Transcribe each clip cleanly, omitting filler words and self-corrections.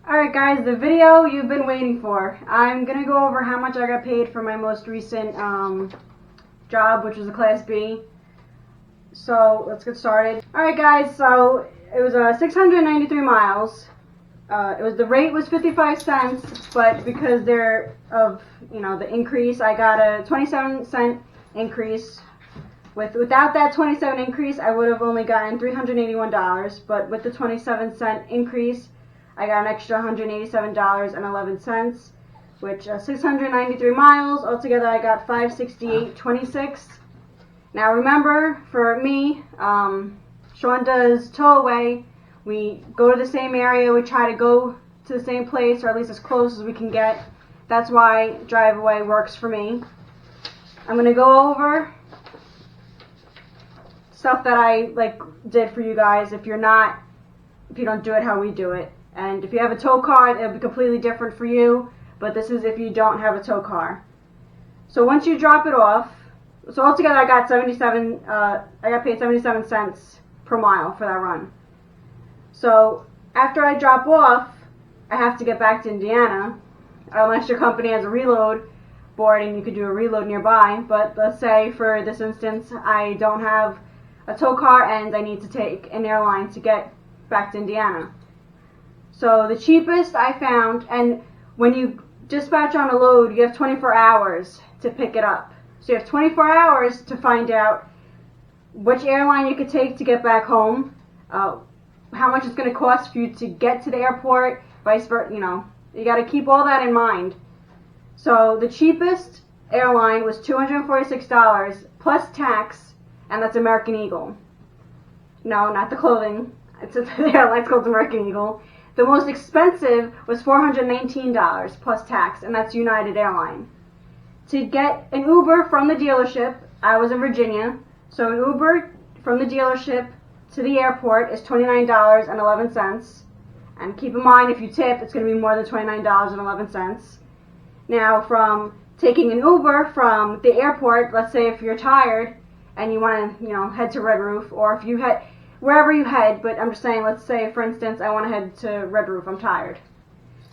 Alright guys, the video you've been waiting for. I'm going to go over how much I got paid for my most recent job, which was a Class B. So let's get started. Alright guys, so it was 693 miles. The rate was 55 cents, but because the increase, I got a 27-cent increase. Without that 27 increase, I would have only gotten $381, but with the 27-cent increase, I got an extra $187.11, which 693 miles. Altogether, I got $568.26. Now remember, for me, Sean does tow away. We go to the same area. We try to go to the same place, or at least as close as we can get. That's why drive away works for me. I'm going to go over stuff that I did for you guys. If you don't do it how we do it. And if you have a tow car, it'll be completely different for you, but this is if you don't have a tow car. So once you drop it off, so altogether I got paid 77 cents per mile for that run. So after I drop off, I have to get back to Indiana, unless your company has a reload board and you could do a reload nearby. But let's say for this instance, I don't have a tow car and I need to take an airline to get back to Indiana. So the cheapest I found, and when you dispatch on a load, you have 24 hours to pick it up. So you have 24 hours to find out which airline you could take to get back home, how much it's going to cost for you to get to the airport, vice versa. You got to keep all that in mind. So the cheapest airline was $246 plus tax, and that's American Eagle. No, not the clothing. The airline's called American Eagle. The most expensive was $419 plus tax, and that's United Airlines. To get an Uber from the dealership, I was in Virginia, so an Uber from the dealership to the airport is $29.11. And keep in mind, if you tip, it's going to be more than $29.11. Now, from taking an Uber from the airport, let's say if you're tired and you want to, head to Red Roof, or if you head wherever you head, but I'm just saying, let's say, for instance, I want to head to Red Roof, I'm tired.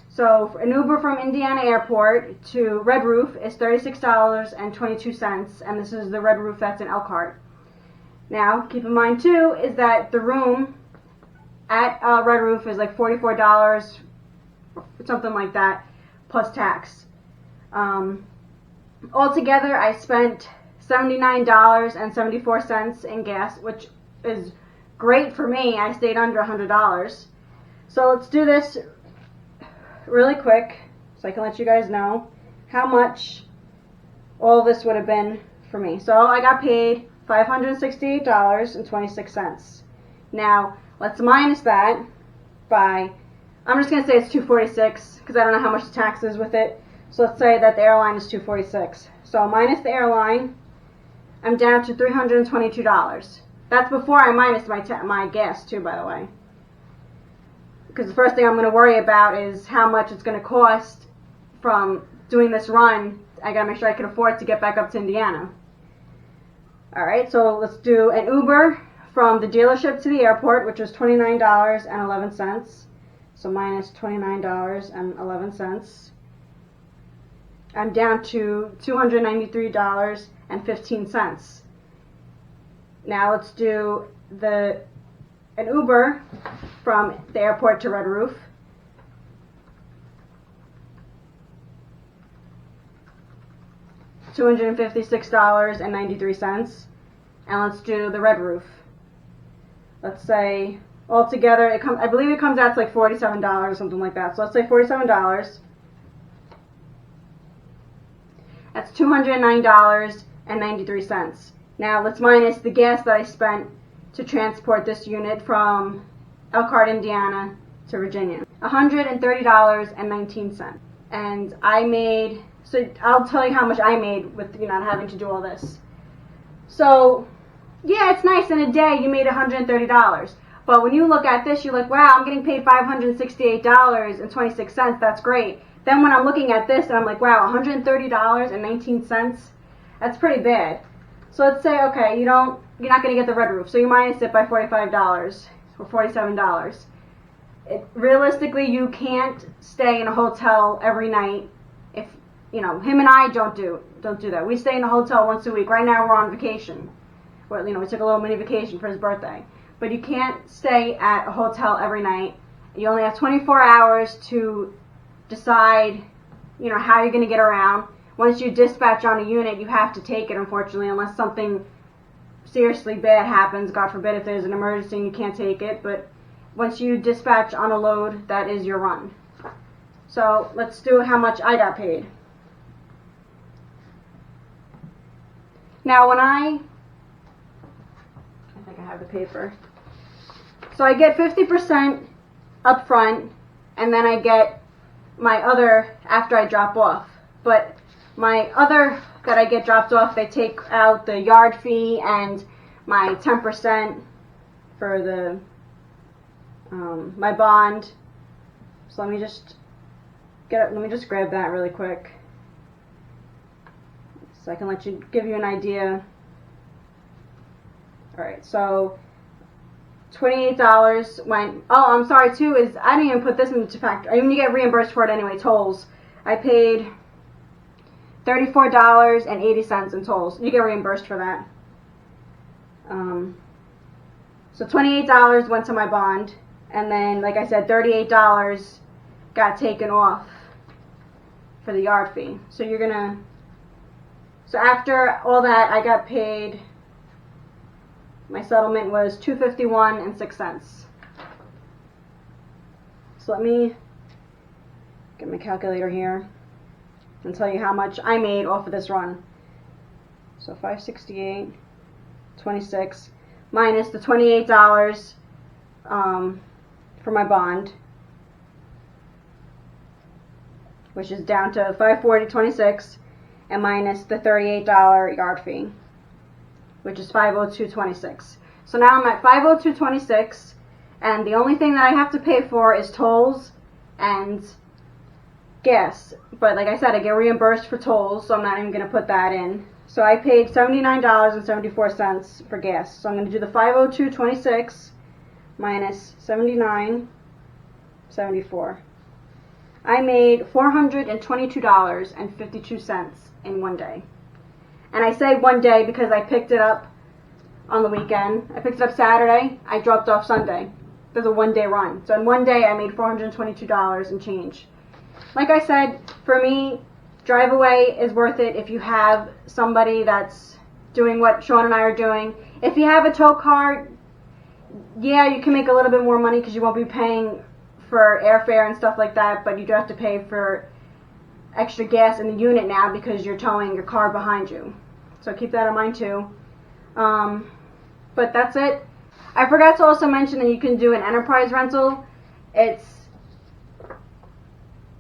So an Uber from Indiana Airport to Red Roof is $36.22, and this is the Red Roof that's in Elkhart. Now, keep in mind, too, is that the room at Red Roof is like $44, something like that, plus tax. Altogether, I spent $79.74 in gas, which is great for me. I stayed under $100. So let's do this really quick so I can let you guys know how much all this would have been for me. So I got paid $568.26. Now let's minus that by, I'm just going to say it's $246 because I don't know how much the tax is with it. So let's say that the airline is $246. So minus the airline, I'm down to $322. That's before I minus my gas too, by the way. Because the first thing I'm going to worry about is how much it's going to cost from doing this run. I got to make sure I can afford to get back up to Indiana. Alright, so let's do an Uber from the dealership to the airport, which was $29.11. So minus $29.11. I'm down to $293.15. Now let's do an Uber from the airport to Red Roof. $256.93. And let's do the Red Roof. Let's say altogether I believe it comes out to like $47 or something like that. So let's say $47. That's $209.93. Now let's minus the gas that I spent to transport this unit from Elkhart, Indiana to Virginia. $130.19. And I made, so I'll tell you how much I made with not having to do all this. So yeah, it's nice in a day you made $130. But when you look at this, you're like, wow, I'm getting paid $568.26. That's great. Then when I'm looking at this and I'm like, wow, $130.19. That's pretty bad. So let's say, okay, you're not going to get the Red Roof, so you minus it by $45 or $47. Realistically, you can't stay in a hotel every night. If him and I don't do that. We stay in a hotel once a week. Right now we're on vacation. Well, we took a little mini vacation for his birthday. But you can't stay at a hotel every night. You only have 24 hours to decide, how you're going to get around. Once you dispatch on a unit, you have to take it, unfortunately, unless something seriously bad happens. God forbid if there's an emergency and you can't take it. But once you dispatch on a load, that is your run. So let's do how much I got paid. Now I think I have the paper. So I get 50% up front, and then I get my other after I drop off. But my other that I get dropped off, they take out the yard fee and my 10% for the my bond. So let me just grab that really quick so I can give you an idea. Alright, so $28 went. Oh, I'm sorry too, is I didn't even put this into factor. I mean, you get reimbursed for it anyway, tolls. I paid $34.80 in tolls. You get reimbursed for that. So $28 went to my bond, and then, like I said, $38 got taken off for the yard fee. So so after all that, I got paid. My settlement was $251.06. So let me get my calculator here and tell you how much I made off of this run. So $568.26 minus the $28 for my bond, which is down to $540.26, and minus the $38 yard fee, which is $502.26. So now I'm at $502.26, and the only thing that I have to pay for is tolls and gas. But like I said, I get reimbursed for tolls, so I'm not even going to put that in. So I paid $79.74 for gas. So I'm going to do the $502.26 minus $79.74. I made $422.52 in one day. And I say one day because I picked it up on the weekend. I picked it up Saturday. I dropped off Sunday. There's a one-day run. So in one day I made $422 and change. Like I said, for me, drive away is worth it if you have somebody that's doing what Sean and I are doing. If you have a tow car, yeah, you can make a little bit more money because you won't be paying for airfare and stuff like that, but you do have to pay for extra gas in the unit now because you're towing your car behind you. So keep that in mind too. But that's it. I forgot to also mention that you can do an enterprise rental. It's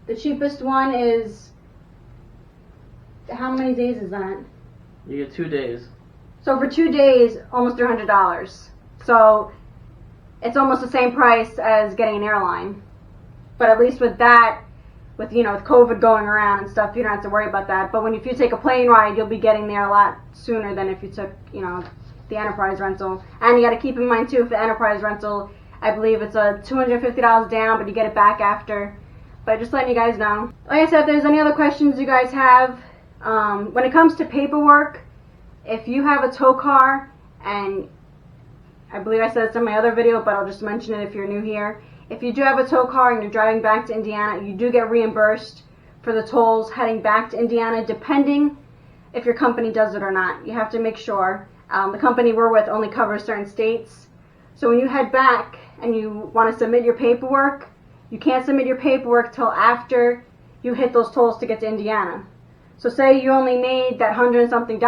the cheapest one is, how many days is that? You get 2 days. So for 2 days, almost $300. So it's almost the same price as getting an airline. But at least with that, with COVID going around and stuff, you don't have to worry about that. But if you take a plane ride, you'll be getting there a lot sooner than if you took, the enterprise rental. And you got to keep in mind too, for the enterprise rental, I believe it's a $250 down, but you get it back after. But just letting you guys know. Like I said, if there's any other questions you guys have, when it comes to paperwork, if you have a tow car, and I believe I said this in my other video, but I'll just mention it if you're new here. If you do have a tow car and you're driving back to Indiana, you do get reimbursed for the tolls heading back to Indiana, depending if your company does it or not. You have to make sure. The company we're with only covers certain states. So when you head back and you want to submit your paperwork, you can't submit your paperwork till after you hit those tolls to get to Indiana. So say you only made that $100 and something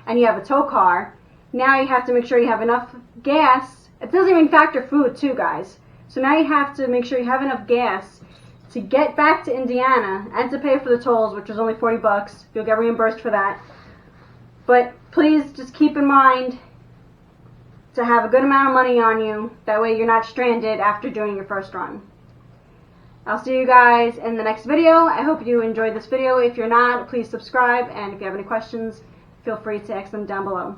and you have a tow car, now you have to make sure you have enough gas. It doesn't even factor food too, guys. So now you have to make sure you have enough gas to get back to Indiana and to pay for the tolls, which is only $40. You'll get reimbursed for that. But please just keep in mind to have a good amount of money on you. That way you're not stranded after doing your first run. I'll see you guys in the next video. I hope you enjoyed this video. If you're not, please subscribe. And if you have any questions, feel free to ask them down below.